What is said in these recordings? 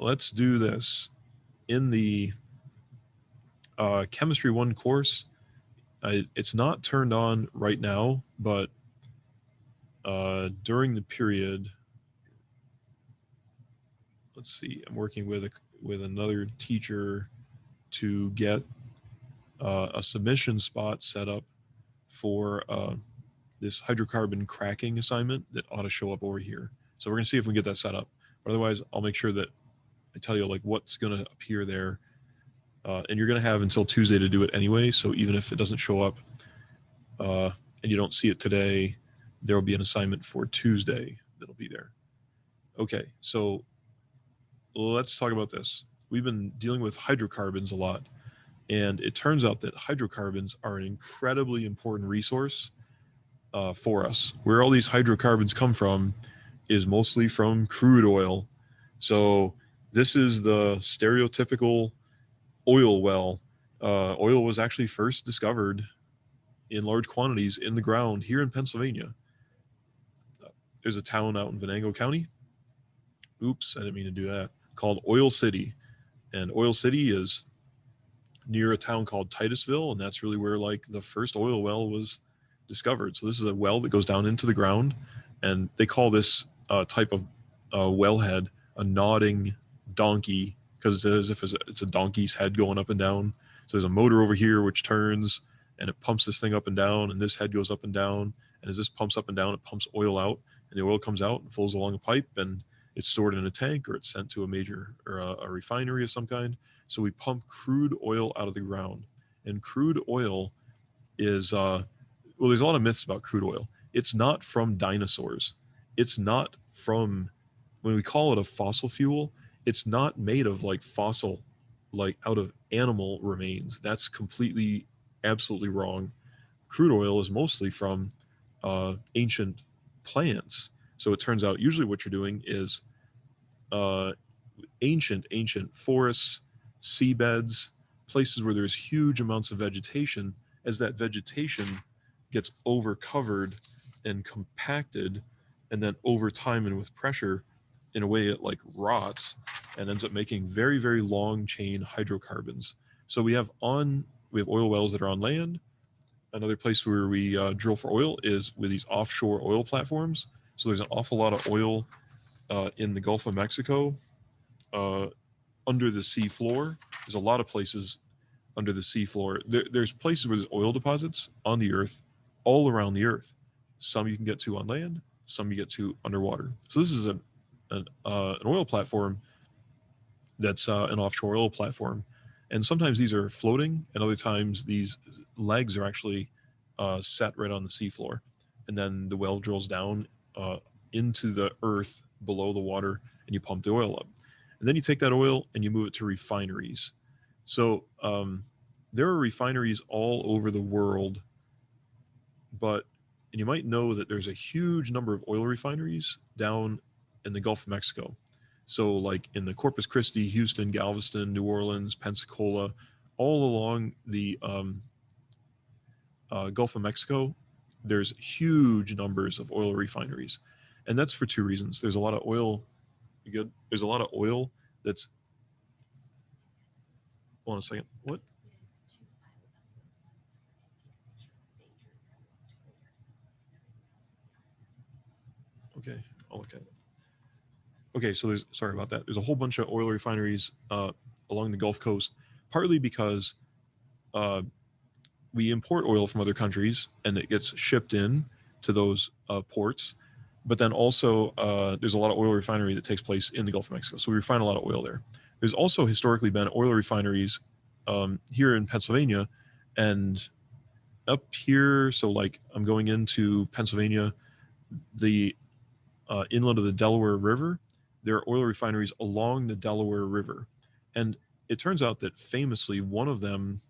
let's do this. In the Chemistry 1 course, it's not turned on right now, but during the period, let's see, I'm working with another teacher to get a submission spot set up for this hydrocarbon cracking assignment that ought to show up over here. So we're going to see if we can get that set up. But otherwise, I'll make sure that I tell you like what's going to appear there. And you're going to have until Tuesday to do it anyway. So even if it doesn't show up and you don't see it today, there will be an assignment for Tuesday that'll be there. Okay, so let's talk about this. We've been dealing with hydrocarbons a lot, and it turns out that hydrocarbons are an incredibly important resource for us. Where all these hydrocarbons come from is mostly from crude oil. So this is the stereotypical oil well. Oil was actually first discovered in large quantities in the ground here in Pennsylvania. There's a town out in Venango County. Oops, I didn't mean to do that. Called Oil City. And Oil City is near a town called Titusville, and that's really where like the first oil well was discovered. So this is a well that goes down into the ground, and they call this type of wellhead a nodding donkey because it's as if it's a donkey's head going up and down. So there's a motor over here which turns and it pumps this thing up and down, and this head goes up and down, and as this pumps up and down, it pumps oil out, and the oil comes out and flows along a pipe, and it's stored in a tank or it's sent to a major or a refinery of some kind. So we pump crude oil out of the ground, and crude oil is well, there's a lot of myths about crude oil. It's not from dinosaurs. It's not from, when we call it a fossil fuel, it's not made of like fossil, like out of animal remains. That's completely, absolutely wrong. Crude oil is mostly from ancient plants. So it turns out usually what you're doing is uh, ancient forests, seabeds, places where there's huge amounts of vegetation. As that vegetation gets over covered and compacted, and then over time and with pressure, in a way it like rots and ends up making very, very long chain hydrocarbons. So we have oil wells that are on land. Another place where we drill for oil is with these offshore oil platforms. So there's an awful lot of oil in the Gulf of Mexico, uh, under the sea floor. There's a lot of places under the sea floor. There's places where there's oil deposits on the earth, all around the earth. Some you can get to on land, some you get to underwater. So this is an oil platform that's an offshore oil platform. And sometimes these are floating, and other times these legs are actually set right on the seafloor. And then the well drills down into the earth below the water, and you pump the oil up. And then you take that oil and you move it to refineries. So there are refineries all over the world, but and you might know that there's a huge number of oil refineries down in the Gulf of Mexico. So like in the Corpus Christi, Houston, Galveston, New Orleans, Pensacola, all along the Gulf of Mexico, there's huge numbers of oil refineries. And that's for two reasons. There's a lot of oil. You good? There's a lot of oil that's. Hold on a second. What? Okay, I'll look at it. Okay, so there's, sorry about that. There's a whole bunch of oil refineries along the Gulf Coast, partly because uh, we import oil from other countries and it gets shipped in to those ports. But then also there's a lot of oil refinery that takes place in the Gulf of Mexico. So we refine a lot of oil there. There's also historically been oil refineries here in Pennsylvania and up here. So like I'm going into Pennsylvania, the inland of the Delaware River, there are oil refineries along the Delaware River. And it turns out that famously one of them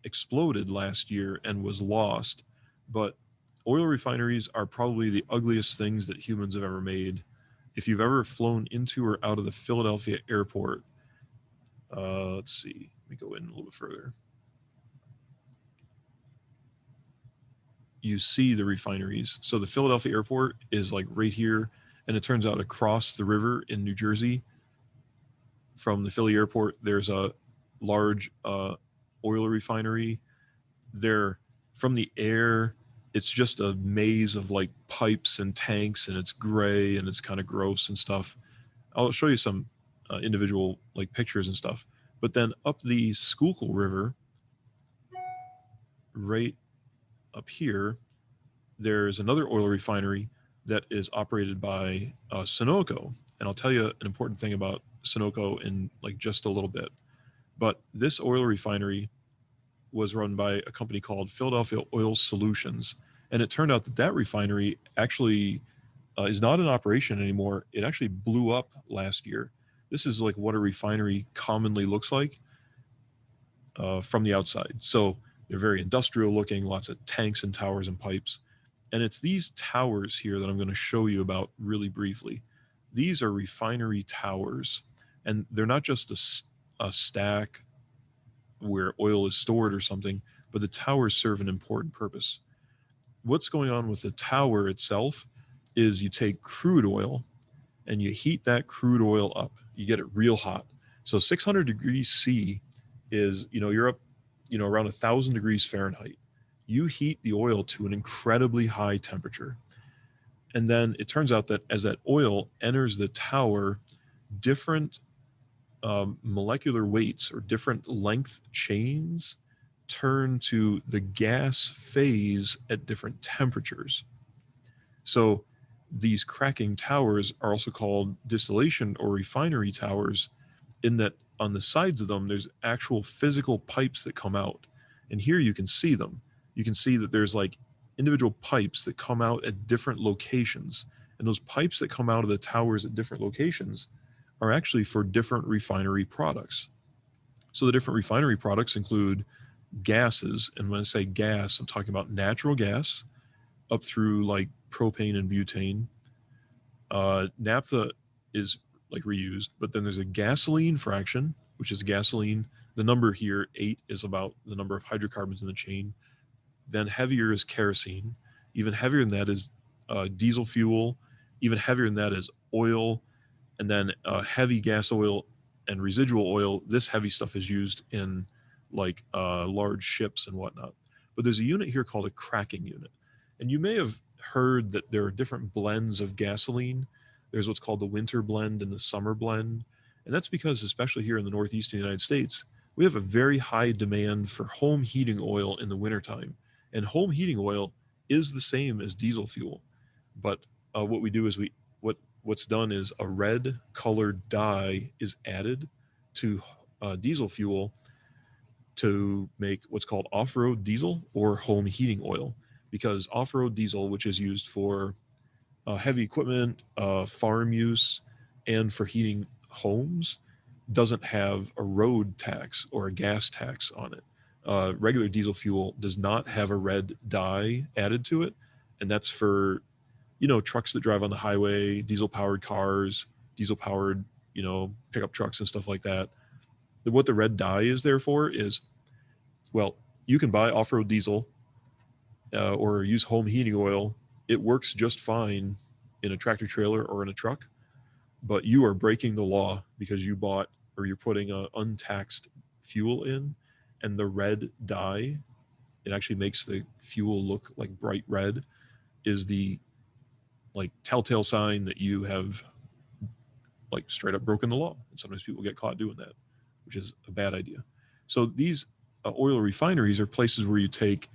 exploded last year and was lost. But oil refineries are probably the ugliest things that humans have ever made. If you've ever flown into or out of the Philadelphia airport, let's see, let me go in a little bit further. You see the refineries. So the Philadelphia airport is like right here, and it turns out across the river in New Jersey, from the Philly airport, there's a large oil refinery. There, from the air, it's just a maze of like pipes and tanks, and it's gray and it's kind of gross and stuff. I'll show you some individual like pictures and stuff. But then up the Schuylkill River, right up here, there's another oil refinery that is operated by Sunoco. And I'll tell you an important thing about Sunoco in like just a little bit. But this oil refinery was run by a company called Philadelphia Oil Solutions. And it turned out that that refinery actually is not in operation anymore. It actually blew up last year. This is like what a refinery commonly looks like from the outside. So they're very industrial looking, lots of tanks and towers and pipes. And it's these towers here that I'm going to show you about really briefly. These are refinery towers, and they're not just a stack where oil is stored or something, but the towers serve an important purpose. What's going on with the tower itself is you take crude oil and you heat that crude oil up. You get it real hot. So 600 degrees C is, you're up, around 1,000 degrees Fahrenheit. You heat the oil to an incredibly high temperature. And then it turns out that as that oil enters the tower, different molecular weights or different length chains turn to the gas phase at different temperatures. So these cracking towers are also called distillation or refinery towers, in that on the sides of them, there's actual physical pipes that come out. And here you can see them. You can see that there's like individual pipes that come out at different locations. And those pipes that come out of the towers at different locations are actually for different refinery products. So the different refinery products include gases. And when I say gas, I'm talking about natural gas up through like propane and butane. Naphtha is like reused, but then there's a gasoline fraction, which is gasoline. The number here, 8, is about the number of hydrocarbons in the chain. Then heavier is kerosene. Even heavier than that is diesel fuel. Even heavier than that is oil. And then heavy gas oil and residual oil. This heavy stuff is used in like large ships and whatnot. But there's a unit here called a cracking unit. And you may have heard that there are different blends of gasoline. There's what's called the winter blend and the summer blend. And that's because, especially here in the Northeastern United States, we have a very high demand for home heating oil in the wintertime. And home heating oil is the same as diesel fuel. But what we do is what's done is a red colored dye is added to diesel fuel to make what's called off-road diesel or home heating oil. Because off-road diesel, which is used for heavy equipment, farm use, and for heating homes, doesn't have a road tax or a gas tax on it. Regular diesel fuel does not have a red dye added to it, and that's for trucks that drive on the highway, diesel-powered cars, diesel-powered pickup trucks and stuff like that. What the red dye is there for is, well, you can buy off-road diesel or use home heating oil. It works just fine in a tractor trailer or in a truck, but you are breaking the law because you bought or you're putting a untaxed fuel in, and the red dye, it actually makes the fuel look like bright red, is the like telltale sign that you have like straight up broken the law. And sometimes people get caught doing that, which is a bad idea. So these oil refineries are places where you take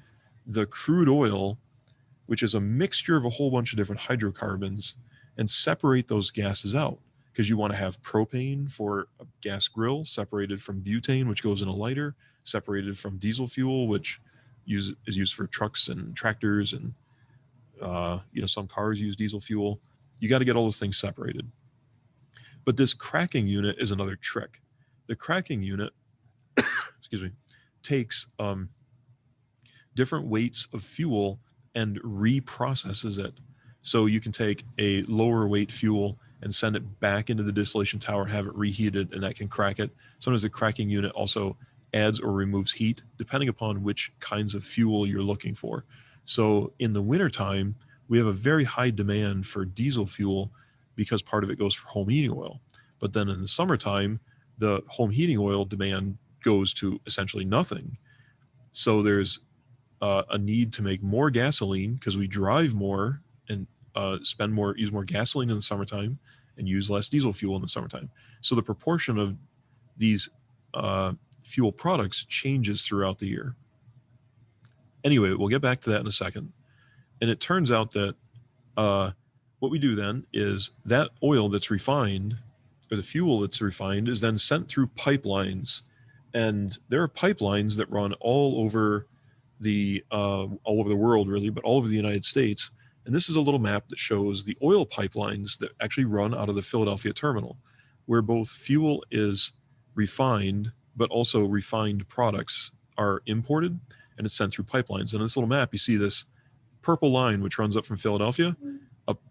the crude oil, which is a mixture of a whole bunch of different hydrocarbons, and separate those gases out, because you want to have propane for a gas grill separated from butane, which goes in a lighter, separated from diesel fuel, which is used for trucks and tractors, and some cars use diesel fuel. You got to get all those things separated. But this cracking unit is another trick. The cracking unit, excuse me, takes different weights of fuel and reprocesses it. So you can take a lower weight fuel and send it back into the distillation tower, have it reheated, and that can crack it. Sometimes the cracking unit also adds or removes heat, depending upon which kinds of fuel you're looking for. So in the wintertime, we have a very high demand for diesel fuel because part of it goes for home heating oil. But then in the summertime, the home heating oil demand goes to essentially nothing. So there's a need to make more gasoline because we drive more and use more gasoline in the summertime and use less diesel fuel in the summertime. So the proportion of these fuel products changes throughout the year. Anyway, we'll get back to that in a second. And it turns out that what we do then is that oil that's refined, or the fuel that's refined, is then sent through pipelines. And there are pipelines that run all over the world, really, but all over the United States. And this is a little map that shows the oil pipelines that actually run out of the Philadelphia terminal, where both fuel is refined, but also refined products are imported, and it's sent through pipelines. And in this little map, you see this purple line, which runs up from Philadelphia, up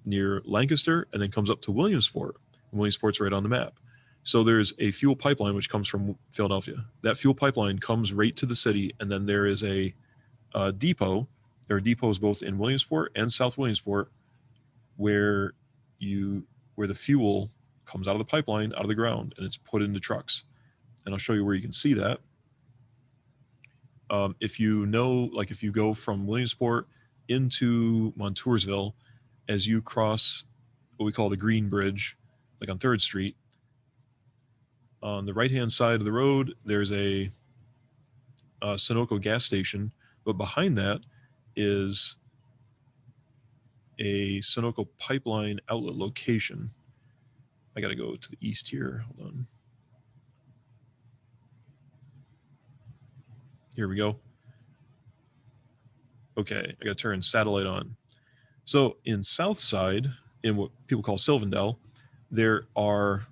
near Lancaster, and then comes up to Williamsport. And Williamsport's right on the map. So there's a fuel pipeline which comes from Philadelphia. That fuel pipeline comes right to the city, and then there is a depot. There are depots both in Williamsport and South Williamsport where the fuel comes out of the pipeline, out of the ground, and it's put into trucks. And I'll show you where you can see that. If you go from Williamsport into Montoursville, as you cross what we call the Green Bridge, like on 3rd Street, on the right-hand side of the road, there's a Sunoco gas station, but behind that is a Sunoco pipeline outlet location. I got to go to the east here. Hold on. Here we go. Okay, I got to turn satellite on. So in Southside, in what people call Sylvandale, there are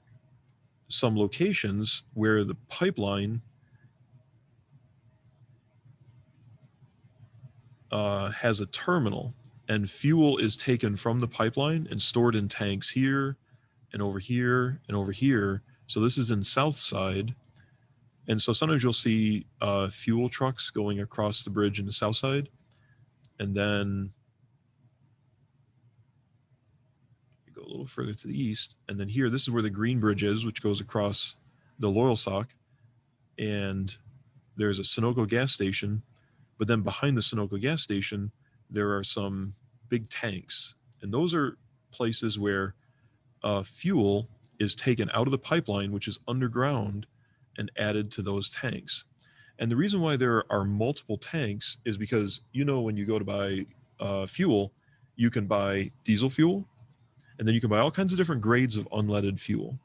some locations where the pipeline has a terminal, and fuel is taken from the pipeline and stored in tanks here and over here and over here. So this is in Southside. And so sometimes you'll see fuel trucks going across the bridge in the Southside. And then you go a little further to the east. And then here, this is where the Green Bridge is, which goes across the Loyalsock. And there's a Sunoco gas station. But then behind the Sunoco gas station, there are some big tanks. And those are places where fuel is taken out of the pipeline, which is underground, and added to those tanks. And the reason why there are multiple tanks is because, when you go to buy fuel, you can buy diesel fuel, and then you can buy all kinds of different grades of unleaded fuel.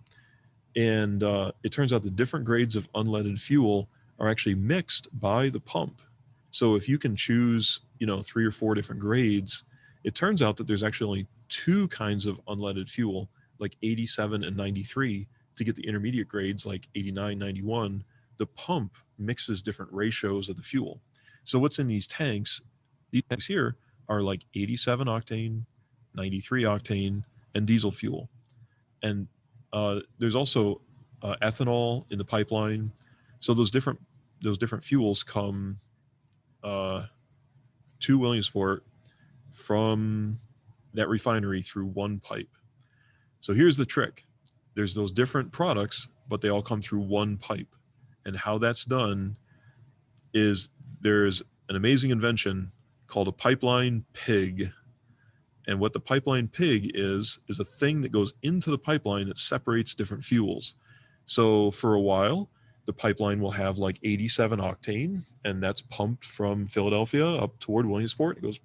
And it turns out the different grades of unleaded fuel are actually mixed by the pump. So if you can choose, 3 or 4 different grades, it turns out that there's actually only 2 kinds of unleaded fuel, like 87 and 93. To get the intermediate grades like 89, 91, the pump mixes different ratios of the fuel. So what's in these tanks here are like 87 octane, 93 octane, and diesel fuel. And there's also ethanol in the pipeline. So those different fuels come to Williamsport from that refinery through one pipe. So here's the trick. There's those different products, but they all come through one pipe. And how that's done is there's an amazing invention called a pipeline pig. And what the pipeline pig is a thing that goes into the pipeline that separates different fuels. So for a while, the pipeline will have like 87 octane, and that's pumped from Philadelphia up toward Williamsport. It goes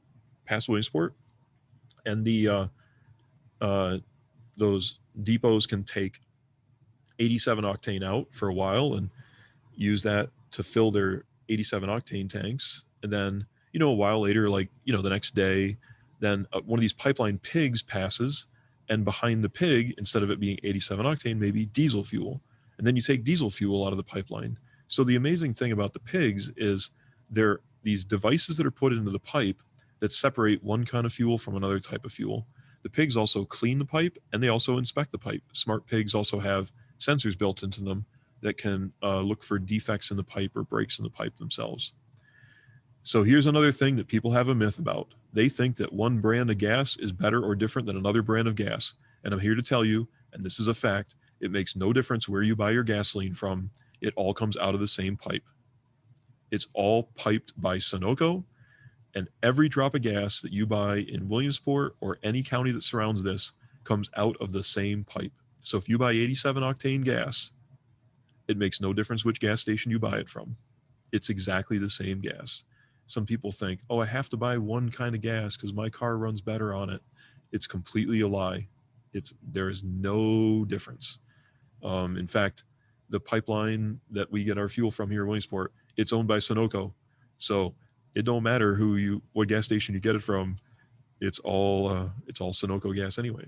past Williamsport. And those depots can take 87 octane out for a while and use that to fill their 87 octane tanks. And then, a while later, like, the next day, then one of these pipeline pigs passes, and behind the pig, instead of it being 87 octane, maybe diesel fuel. And then you take diesel fuel out of the pipeline. So the amazing thing about the pigs is they're these devices that are put into the pipe that separate one kind of fuel from another type of fuel. The pigs also clean the pipe, and they also inspect the pipe. Smart pigs also have sensors built into them that can look for defects in the pipe or breaks in the pipe themselves. So here's another thing that people have a myth about. They think that one brand of gas is better or different than another brand of gas. And I'm here to tell you, and this is a fact, It makes no difference where you buy your gasoline from. It all comes out of the same pipe. It's all piped by Sunoco, and every drop of gas that you buy in Williamsport or any county that surrounds this comes out of the same pipe. So if you buy 87 octane gas, it makes no difference which gas station you buy it from. It's exactly the same gas. Some people think, oh, I have to buy one kind of gas because my car runs better on it. It's completely a lie. There is no difference. In fact, the pipeline that we get our fuel from here in Williamsport, it's owned by Sunoco. So it don't matter what gas station you get it from. It's all Sunoco gas anyway.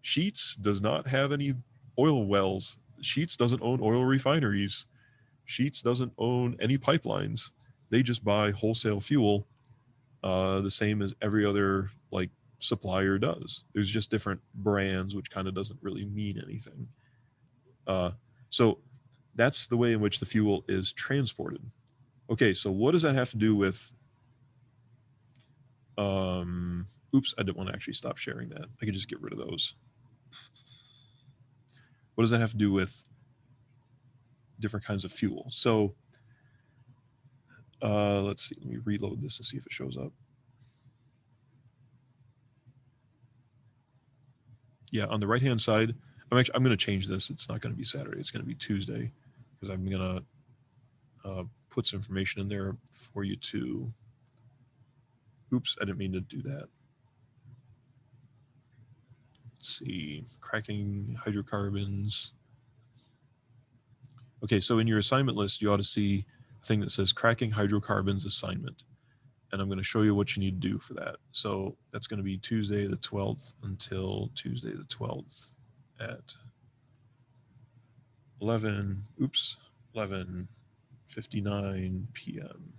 Sheetz does not have any oil wells. Sheetz doesn't own oil refineries. Sheetz doesn't own any pipelines. They just buy wholesale fuel, the same as every other like supplier does. There's just different brands, which kind of doesn't really mean anything. So that's the way in which the fuel is transported. Okay, so what does that have to do with? Oops, I didn't want to actually stop sharing that. I could just get rid of those. What does that have to do with different kinds of fuel? So let's see. Let me reload this to see if it shows up. Yeah, on the right-hand side, I'm going to change this. It's not going to be Saturday. It's going to be Tuesday because I'm going to put some information in there for you to. Oops, I didn't mean to do that. Let's see, cracking hydrocarbons. Okay, so in your assignment list, you ought to see a thing that says cracking hydrocarbons assignment. And I'm going to show you what you need to do for that. So that's going to be Tuesday the 12th until Tuesday the 12th at 11:59 p.m.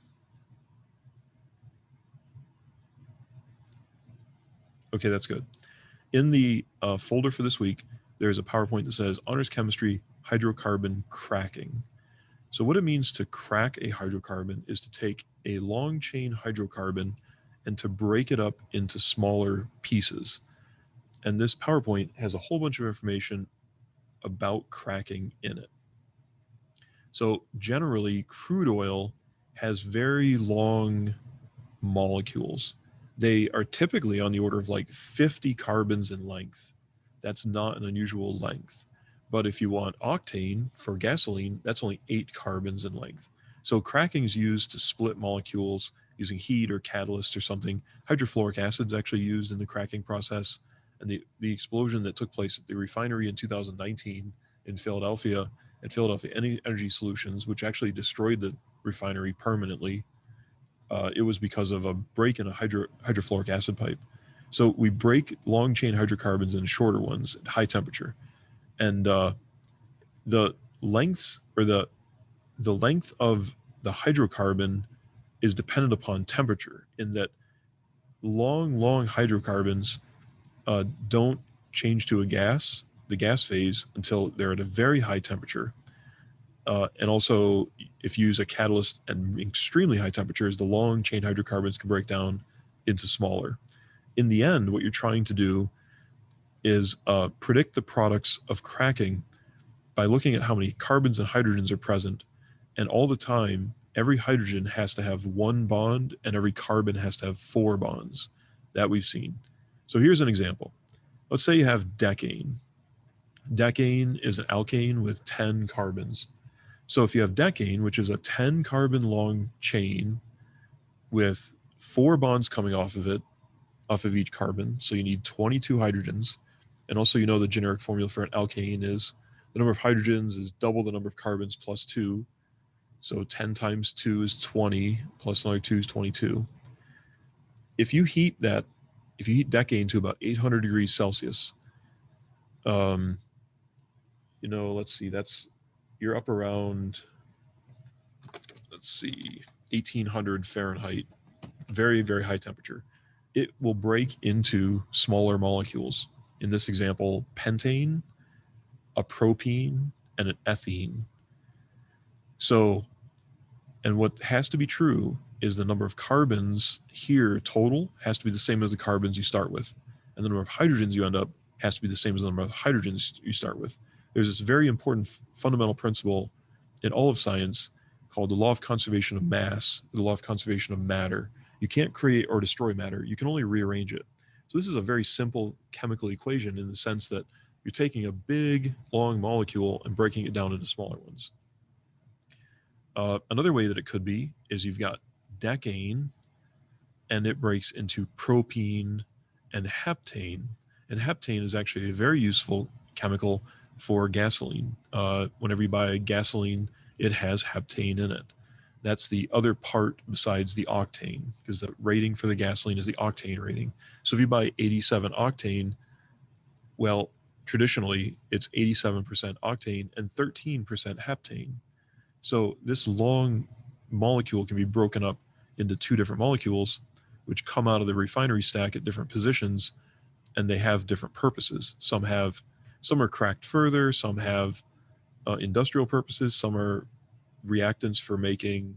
Okay, that's good. In the folder for this week, there's a PowerPoint that says Honors Chemistry Hydrocarbon Cracking. So what it means to crack a hydrocarbon is to take a long chain hydrocarbon and to break it up into smaller pieces. And this PowerPoint has a whole bunch of information about cracking in it. So generally, crude oil has very long molecules. They are typically on the order of like 50 carbons in length. That's not an unusual length. But if you want octane for gasoline, that's only 8 carbons in length. So cracking is used to split molecules using heat or catalyst or something. Hydrofluoric acid is actually used in the cracking process. And the explosion that took place at the refinery in 2019 in Philadelphia, at Philadelphia Energy Solutions, which actually destroyed the refinery permanently, it was because of a break in a hydrofluoric acid pipe. So we break long chain hydrocarbons into shorter ones at high temperature. And the lengths or the length of the hydrocarbon is dependent upon temperature, in that long hydrocarbons don't change to the gas phase, until they're at a very high temperature. And also, if you use a catalyst at extremely high temperatures, the long chain hydrocarbons can break down into smaller. In the end, what you're trying to do is predict the products of cracking by looking at how many carbons and hydrogens are present. And all the time, every hydrogen has to have 1 bond and every carbon has to have 4 bonds. That we've seen. So here's an example. Let's say you have decane. Decane is an alkane with 10 carbons. So if you have decane, which is a 10 carbon long chain with 4 bonds coming off of each carbon, so you need 22 hydrogens. And also, the generic formula for an alkane is the number of hydrogens is double the number of carbons plus 2. So 10 times 2 is 20, plus another 2 is 22. If you heat decane to about 800 degrees Celsius, let's see, you're up around, 1800 Fahrenheit, very, very high temperature. It will break into smaller molecules. In this example, pentane, a propene, and an ethene. So, and what has to be true is the number of carbons here total has to be the same as the carbons you start with. And the number of hydrogens you end up has to be the same as the number of hydrogens you start with. There's this very important fundamental principle in all of science called the law of conservation of mass, the law of conservation of matter. You can't create or destroy matter. You can only rearrange it. So this is a very simple chemical equation in the sense that you're taking a big, long molecule and breaking it down into smaller ones. Another way that it could be is you've got decane, and it breaks into propene and heptane. And heptane is actually a very useful chemical for gasoline. Whenever you buy gasoline, it has heptane in it. That's the other part besides the octane, because the rating for the gasoline is the octane rating. So if you buy 87 octane, well, traditionally it's 87% octane and 13% heptane. So this long molecule can be broken up into two different molecules, which come out of the refinery stack at different positions, and they have different purposes. Some are cracked further, some have industrial purposes, some are reactants for making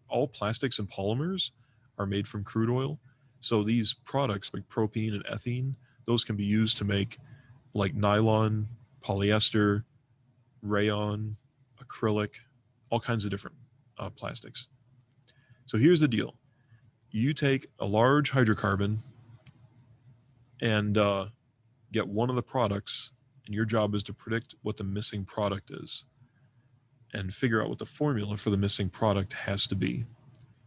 all plastics and polymers are made from crude oil. So these products like propene and ethene, those can be used to make like nylon, polyester, rayon, acrylic, all kinds of different plastics. So here's the deal. You take a large hydrocarbon and get one of the products, and your job is to predict what the missing product is and figure out what the formula for the missing product has to be.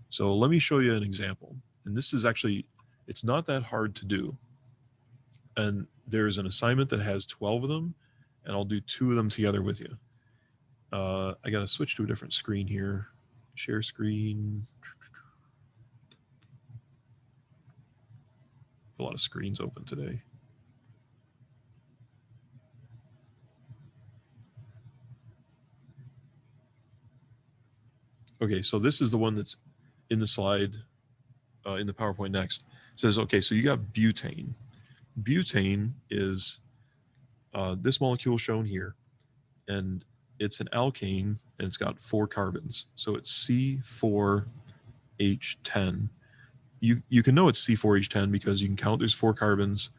So let me show you an example. And this is actually, it's not that hard to do. And there's an assignment that has 12 of them, and I'll do 2 of them together with you. I got to switch to a different screen here. Share screen. A lot of screens open today. Okay, so this is the one that's in the slide, in the PowerPoint next. It says, okay, so you got butane. Butane is this molecule shown here, and it's an alkane, and it's got 4 carbons. So it's C4H10. You can know it's C4H10 because you can count there's 4 carbons,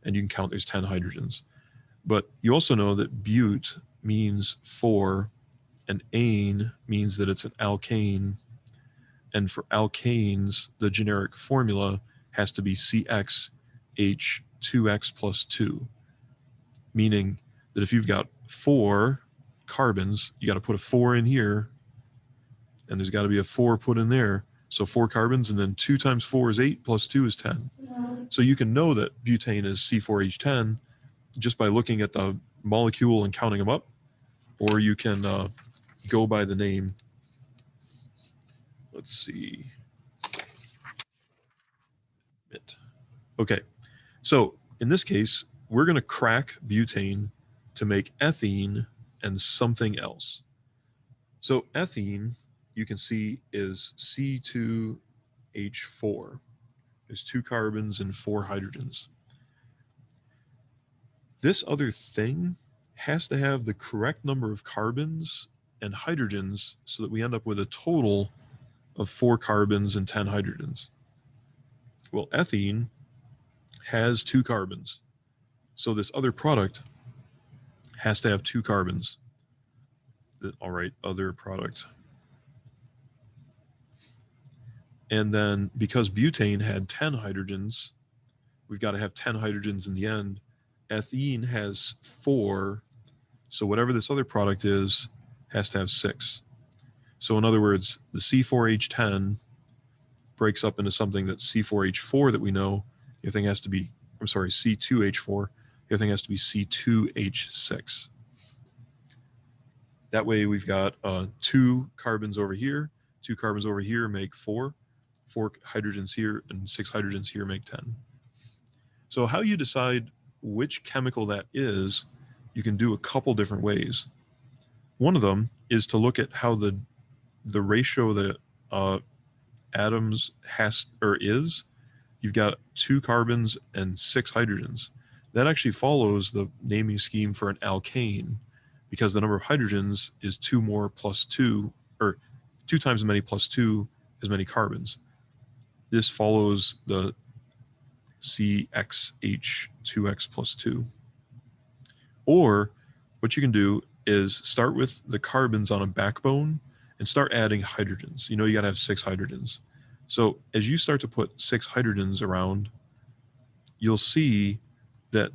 and you can count there's 10 hydrogens. But you also know that but means 4, and ane means that it's an alkane. And for alkanes, the generic formula has to be CXH2X plus 2, meaning that if you've got 4 carbons, you got to put a 4 in here, and there's got to be a 4 put in there. So 4 carbons, and then 2 times 4 is 8, plus 2 is 10. So you can know that butane is C4H10 just by looking at the molecule and counting them up, or you can go by the name. Let's see. Okay, so in this case, we're going to crack butane to make ethene and something else. So ethene, you can see, is C2H4. There's 2 carbons and 4 hydrogens. This other thing has to have the correct number of carbons and hydrogens so that we end up with a total of 4 carbons and 10 hydrogens. Well, ethene has 2 carbons. So this other product has to have 2 carbons. All right, other product. And then because butane had 10 hydrogens, we've got to have 10 hydrogens in the end. Ethene has 4. So whatever this other product is has to have 6. So in other words, the C4H10 breaks up into something that's C4H4 that we know. The other thing has to be, C2H4. The other thing has to be C2H6. That way we've got 2 carbons over here. 2 carbons over here make 4. 4 hydrogens here and 6 hydrogens here make 10. So how you decide which chemical that is, you can do a couple different ways. One of them is to look at how the ratio that atoms is. You've got 2 carbons and 6 hydrogens. That actually follows the naming scheme for an alkane, because the number of hydrogens is 2 more plus 2, or 2 times as many plus 2 as many carbons. This follows the CXH2X plus 2. Or what you can do is start with the carbons on a backbone and start adding hydrogens. You got to have 6 hydrogens. So as you start to put 6 hydrogens around, you'll see that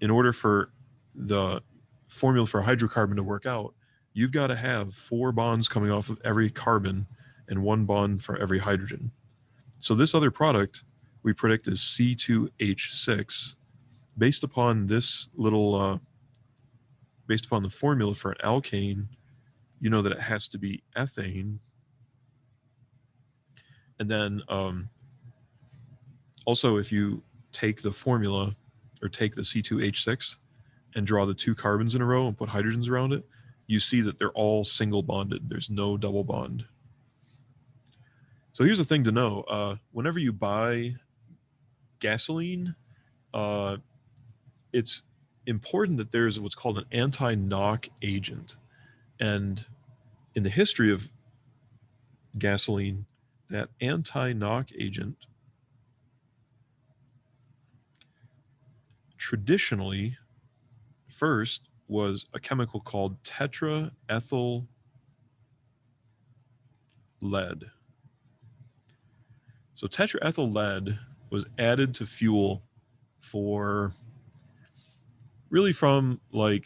in order for the formula for a hydrocarbon to work out, you've got to have 4 bonds coming off of every carbon and 1 bond for every hydrogen. So this other product we predict is C2H6 based upon this little, based upon the formula for an alkane. You know that it has to be ethane. And then also if you take the formula or take the C2H6 and draw the 2 carbons in a row and put hydrogens around it, you see that they're all single bonded. There's no double bond. So here's the thing to know. Whenever you buy gasoline, it's important that there's what's called an anti-knock agent. And in the history of gasoline, that anti-knock agent traditionally first was a chemical called tetraethyl lead. So tetraethyl lead was added to fuel for really from about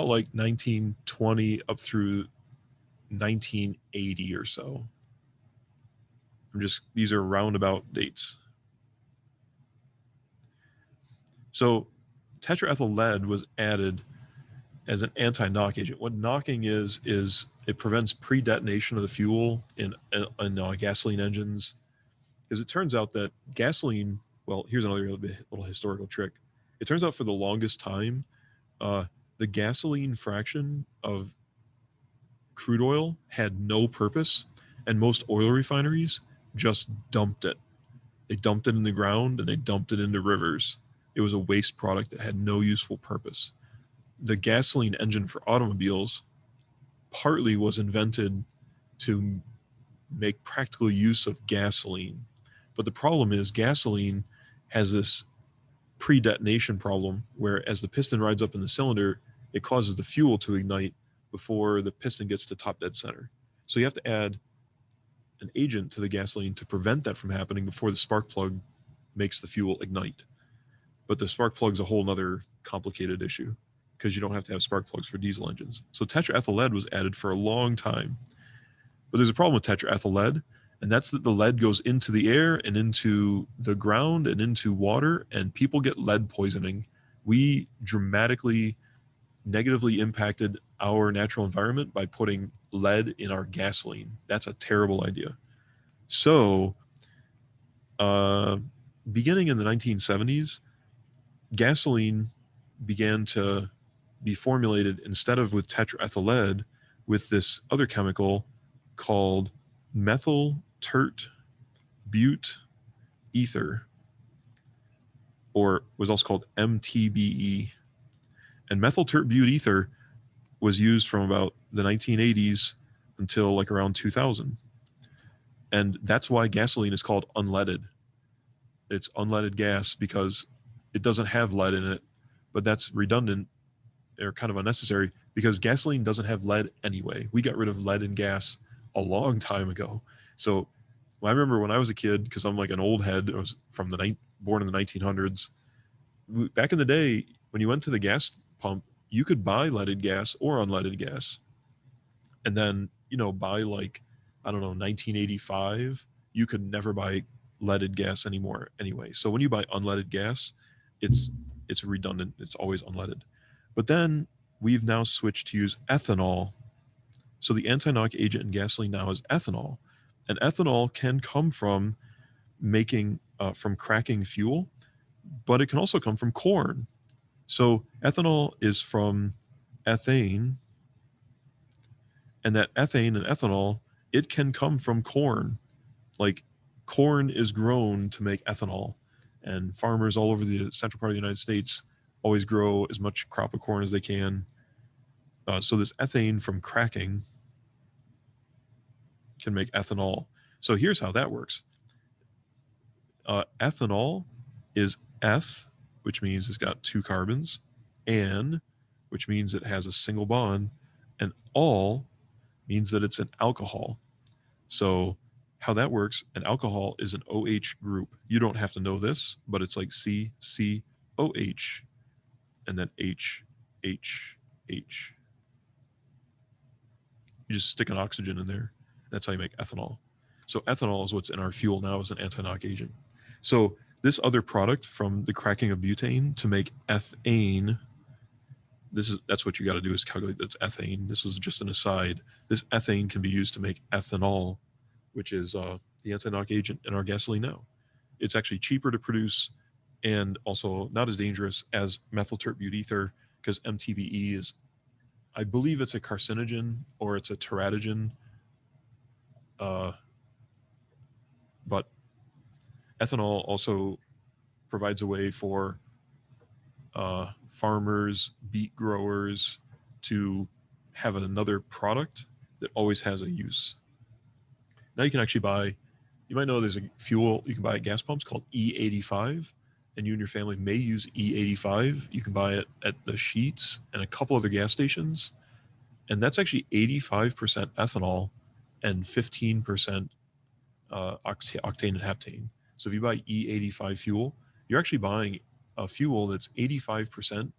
1920 up through 1980 or so. These are roundabout dates. So tetraethyl lead was added as an anti-knock agent. What knocking is it prevents pre-detonation of the fuel in gasoline engines. Because it turns out that gasoline, well, here's another little historical trick. It turns out for the longest time, the gasoline fraction of crude oil had no purpose, and most oil refineries just dumped it. They dumped it in the ground and they dumped it into rivers. It was a waste product that had no useful purpose. The gasoline engine for automobiles partly was invented to make practical use of gasoline. But the problem is gasoline has this pre-detonation problem where as the piston rides up in the cylinder, it causes the fuel to ignite before the piston gets to top dead center. So you have to add an agent to the gasoline to prevent that from happening before the spark plug makes the fuel ignite. But the spark plug's a whole nother complicated issue because you don't have to have spark plugs for diesel engines. So tetraethyl lead was added for a long time. But there's a problem with tetraethyl lead, and that's that the lead goes into the air and into the ground and into water, and people get lead poisoning. We dramatically negatively impacted our natural environment by putting lead in our gasoline. That's a terrible idea. So, beginning in the 1970s, gasoline began to be formulated instead of with tetraethyl lead with this other chemical called methyl tert bute ether, or was also called MTBE. And methyl tert bute ether was used from about the 1980s until around 2000. And that's why gasoline is called unleaded. It's unleaded gas because it doesn't have lead in it, but that's redundant or kind of unnecessary because gasoline doesn't have lead anyway. We got rid of lead in gas a long time ago. So I remember when I was a kid, because I'm an old head, I was born in the 1900s. Back in the day, when you went to the gas pump, you could buy leaded gas or unleaded gas. And then, by 1985, you could never buy leaded gas anymore anyway. So when you buy unleaded gas, it's redundant. It's always unleaded. But then we've now switched to use ethanol. So the anti-knock agent in gasoline now is ethanol. And ethanol can come from from cracking fuel, but it can also come from corn. So ethanol is from ethane, and that ethane and ethanol, it can come from corn. Corn is grown to make ethanol, and farmers all over the central part of the United States always grow as much crop of corn as they can. So this ethane from cracking can make ethanol. So here's how that works. Ethanol is eth, which means it's got two carbons, an, which means it has a single bond, and all means that it's an alcohol. So how that works, an alcohol is an OH group. You don't have to know this, but it's like CCOH and then HH. You just stick an oxygen in there. That's how you make ethanol. So ethanol is what's in our fuel now as an anti-knock agent. So this other product from the cracking of butane to make ethane, that's what you got to do is calculate that it's ethane. This was just an aside. This ethane can be used to make ethanol, which is the anti-knock agent in our gasoline now. It's actually cheaper to produce and also not as dangerous as methyl tert ether, because MTBE is, I believe it's a carcinogen or it's a teratogen, but ethanol also provides a way for farmers, beet growers to have another product that always has a use. Now you can actually buy, you might know there's a fuel you can buy at gas pumps called E85, and you and your family may use E85. You can buy it at the Sheets and a couple other gas stations, and that's actually 85% ethanol and 15% octane and heptane. So if you buy E85 fuel, you're actually buying a fuel that's 85%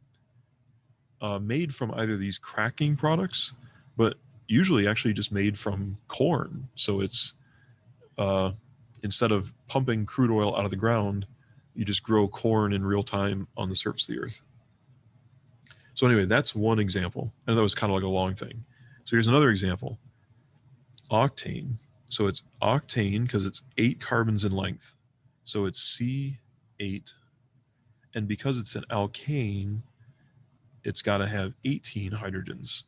made from either these cracking products, but usually actually just made from corn. So it's instead of pumping crude oil out of the ground, you just grow corn in real time on the surface of the earth. So anyway, that's one example. And that was kind of like a long thing. So here's another example. Octane. So it's octane because it's 8 carbons in length. So it's C8. And because it's an alkane, it's got to have 18 hydrogens.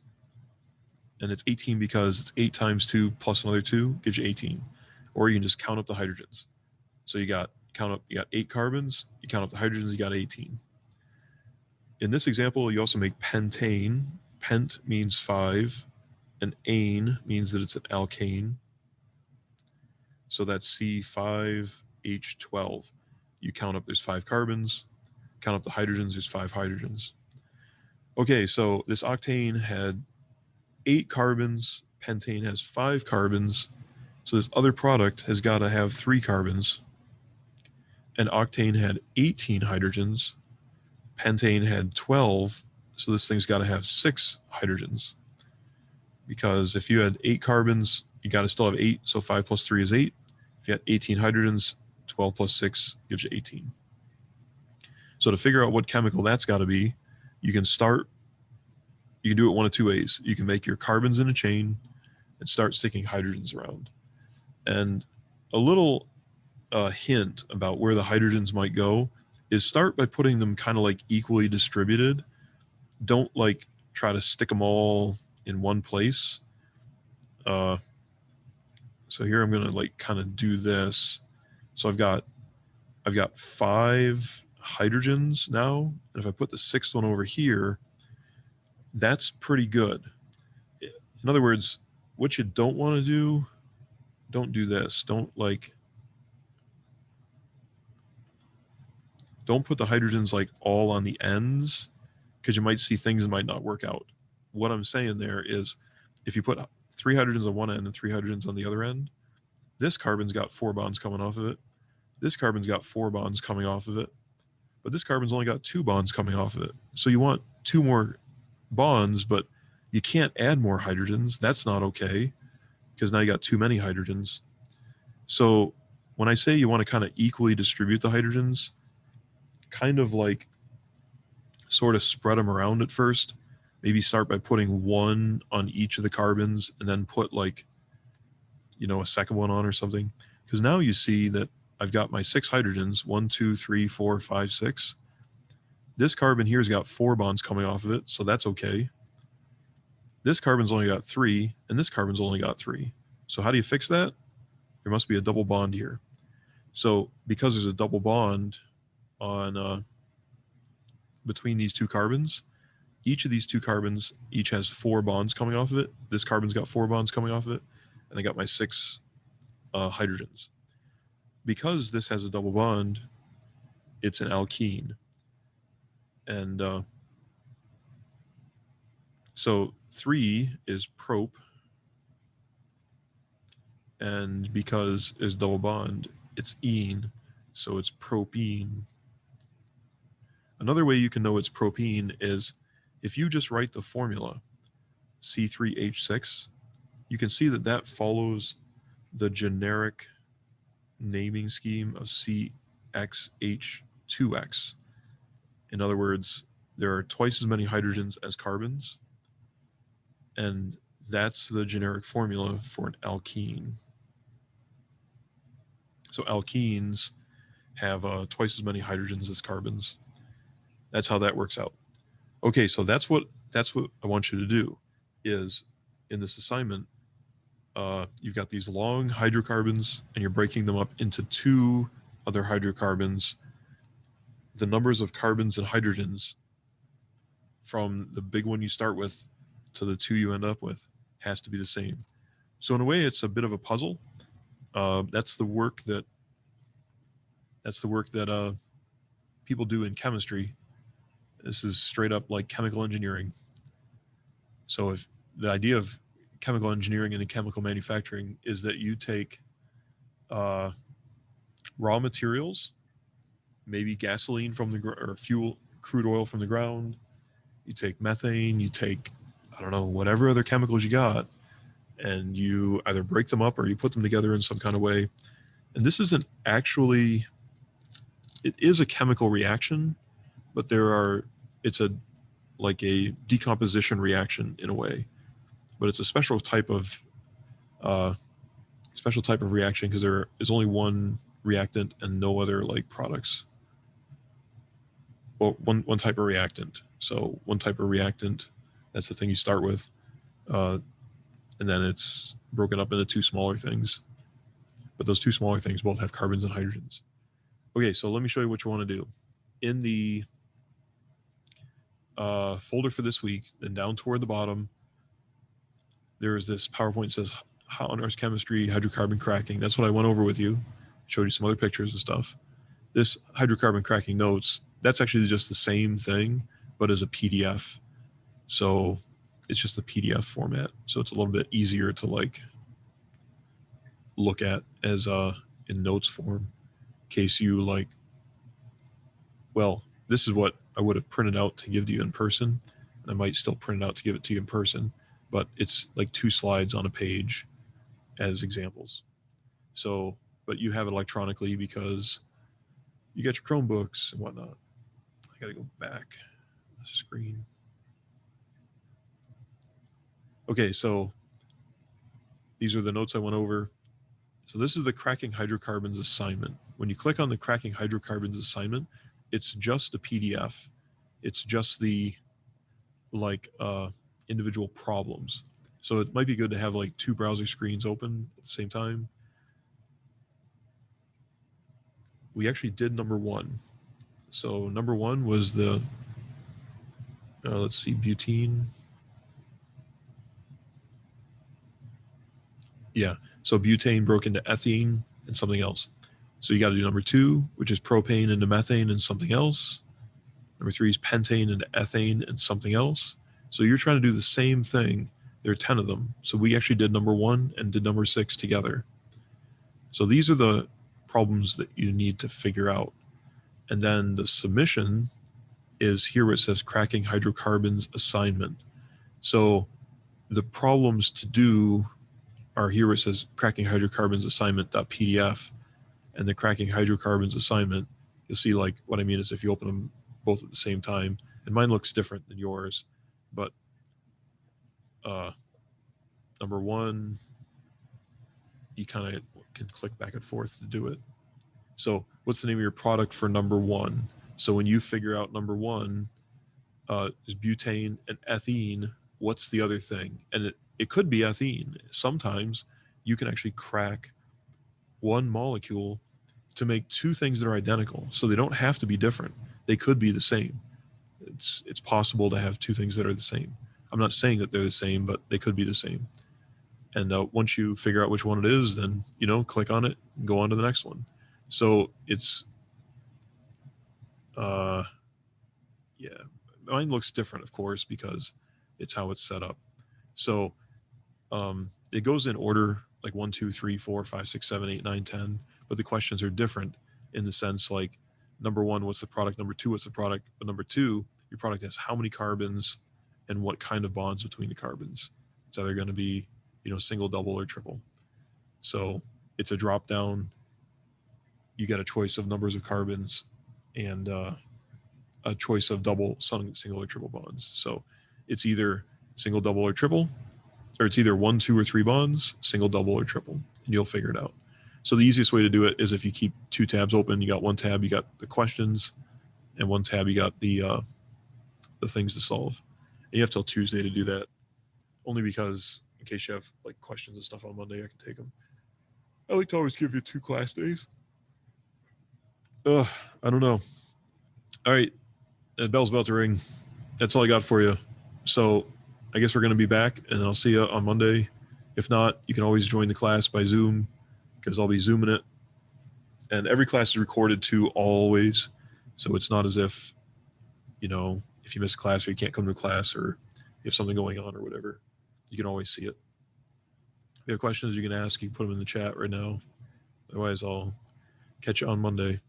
And it's 18 because it's 8 times 2 plus another 2 gives you 18. Or you can just count up the hydrogens. So you got 8 carbons, you count up the hydrogens, you got 18. In this example, you also make pentane. Pent means 5, and ane means that it's an alkane. So that's C5H12. You count up, there's 5 carbons, count up the hydrogens, there's 5 hydrogens. Okay, so this octane had 8 carbons, pentane has 5 carbons, so this other product has got to have 3 carbons, and octane had 18 hydrogens, pentane had 12, so this thing's got to have 6 hydrogens. Because if you had 8 carbons, you got to still have 8, so 5 plus 3 is 8. If you had 18 hydrogens, 12 plus 6 gives you 18. So to figure out what chemical that's got to be, you can do it one of two ways. You can make your carbons in a chain and start sticking hydrogens around. And a little hint about where the hydrogens might go is start by putting them kind of like equally distributed. Don't like try to stick them all in one place. So here I'm going to like kind of do this. So I've got 5 hydrogens now. And if I put the 6th one over here, that's pretty good. In other words, what you don't want to do, don't do this. Don't put the hydrogens like all on the ends, because you might see things that might not work out. What I'm saying there is if you put 3 hydrogens on one end and 3 hydrogens on the other end, this carbon's got 4 bonds coming off of it. This carbon's got 4 bonds coming off of it. But this carbon's only got 2 bonds coming off of it. So you want 2 more bonds, but you can't add more hydrogens. That's not okay, because now you got too many hydrogens. So when I say you want to kind of equally distribute the hydrogens, kind of like sort of spread them around at first. Maybe start by putting 1 on each of the carbons and then put like, a second one on or something. Because now you see that I've got my 6 hydrogens, 1, 2, 3, 4, 5, 6. This carbon here's got 4 bonds coming off of it, so that's okay. This carbon's only got 3, and this carbon's only got 3. So how do you fix that? There must be a double bond here. So because there's a double bond on between these 2 carbons, each of these 2 carbons each has 4 bonds coming off of it. This carbon's got 4 bonds coming off of it, and I got my 6 hydrogens. because this has a double bond, it's an alkene. And so 3 is prop, and because is double bond, it's ene, so it's propene. Another way you can know it's propene is if you just write the formula C3H6, you can see that that follows the generic naming scheme of CXH2X. In other words, there are twice as many hydrogens as carbons, and that's the generic formula for an alkene. So alkenes have twice as many hydrogens as carbons. That's how that works out. Okay, so that's what I want you to do. Is in this assignment, you've got these long hydrocarbons, and you're breaking them up into 2 other hydrocarbons. The numbers of carbons and hydrogens from the big one you start with to the 2 you end up with has to be the same. So in a way, it's a bit of a puzzle. That's the work that people do in chemistry. This is straight up like chemical engineering. So if the idea of chemical engineering and chemical manufacturing is that you take raw materials, maybe gasoline from the or fuel, crude oil from the ground. You take methane, you take, I don't know, whatever other chemicals you got, and you either break them up or you put them together in some kind of way. And this isn't actually, it is a chemical reaction, but it's like a decomposition reaction in a way, but it's a special type of reaction because there is only one reactant and no other like products. Well, one type of reactant. So one type of reactant, that's the thing you start with, and then it's broken up into 2 smaller things. But those 2 smaller things both have carbons and hydrogens. Okay, so let me show you what you want to do. In the folder for this week, and down toward the bottom, there is this PowerPoint that says How on Earth's Chemistry, Hydrocarbon Cracking. That's what I went over with you. Showed you some other pictures and stuff. This hydrocarbon cracking notes, that's actually just the same thing, but as a PDF. So it's just the PDF format. So it's a little bit easier to like look at as in notes form. In case you like, well, this is what I would have printed out to give to you in person. And I might still print it out to give it to you in person, but it's like 2 slides on a page as examples. So, but you have it electronically because you got your Chromebooks and whatnot. I got to go back the screen. Okay, so these are the notes I went over. So this is the Cracking Hydrocarbons assignment. When you click on the Cracking Hydrocarbons assignment, it's just a PDF. It's just the like individual problems. So it might be good to have like 2 browser screens open at the same time. We actually did number 1. So number 1 was the, let's see, butene. Yeah, so butane broke into ethene and something else. So you got to do number 2, which is propane into methane and something else. Number 3 is pentane into ethane and something else. So you're trying to do the same thing. There are 10 of them. So we actually did number 1 and did number 6 together. So these are the problems that you need to figure out. And then the submission is here where it says Cracking Hydrocarbons assignment. So the problems to do are here where it says Cracking Hydrocarbons assignment.pdf, and the Cracking Hydrocarbons assignment, you'll see like what I mean is if you open them both at the same time, and mine looks different than yours, but number 1, you kind of can click back and forth to do it. So what's the name of your product for number 1? So when you figure out number 1 is butane and ethene, what's the other thing? And it could be ethene. Sometimes you can actually crack 1 molecule to make 2 things that are identical. So they don't have to be different. They could be the same. It's possible to have 2 things that are the same. I'm not saying that they're the same, but they could be the same. And once you figure out which one it is, then, click on it and go on to the next one. So it's, yeah, mine looks different, of course, because it's how it's set up. So it goes in order like 1, 2, 3, 4, 5, 6, 7, 8, 9, 10. But the questions are different in the sense like number one, what's the product? Number two, what's the product? But number two, your product has how many carbons and what kind of bonds between the carbons. It's either going to be, single, double, or triple. So it's a drop down. You get a choice of numbers of carbons and a choice of double, single, or triple bonds. So it's either single, double, or triple, or it's either 1, 2, or 3 bonds, single, double, or triple, and you'll figure it out. So the easiest way to do it is if you keep 2 tabs open. You got one tab, you got the questions, and one tab, you got the things to solve. And you have till Tuesday to do that, only because in case you have like questions and stuff on Monday, I can take them. I like to always give you 2 class days. I don't know. All right, the bell's about to ring. That's all I got for you. So I guess we're going to be back, and I'll see you on Monday. If not, you can always join the class by Zoom because I'll be Zooming it. And every class is recorded too, always. So it's not as if, if you miss a class or you can't come to a class or you have something going on or whatever, you can always see it. If you have questions you can ask, you can put them in the chat right now. Otherwise, I'll catch you on Monday.